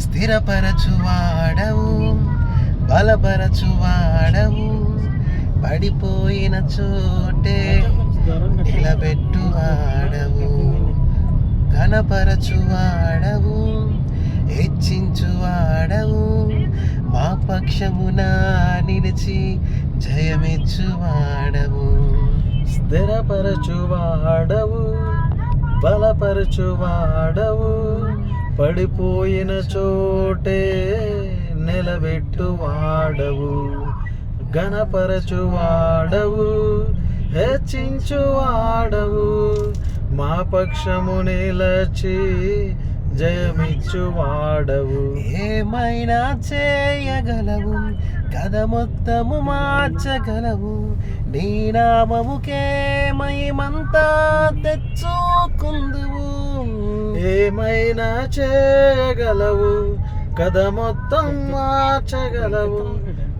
స్థిరపరచువాడవు, బలపరచువాడవు, పడిపోయిన చోటే నిలబెట్టువాడవు, ఘనపరచువాడవు, హెచ్చించువాడవు, మా పక్షమున నిలిచి జయమిచ్చువాడవు. స్థిరపరచువాడవు, బలపరచువాడవు, పడిపోయిన చోటే నిలబెట్టువాడవు, ఘనపరచువాడవు, హెచ్చించువాడవు, మా పక్షము నిలచి జయమిచ్చువాడవు. ఏమైనా చేయగలవు, కథ మొత్తము మార్చగలవు, నీ నామముకే మహిమంతా తెచ్చుకుందువు. ఏమైనా చేయగలవు, కథ మొత్తం మార్చగలవు,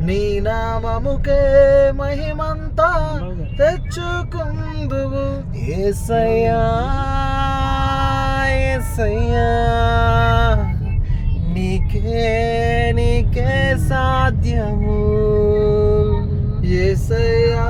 నీ నామముకే మహిమంతా తెచ్చుకుందువు. యేసయ్యా యేసయ్యా, నీకే సాధ్యము. యేసయ్యా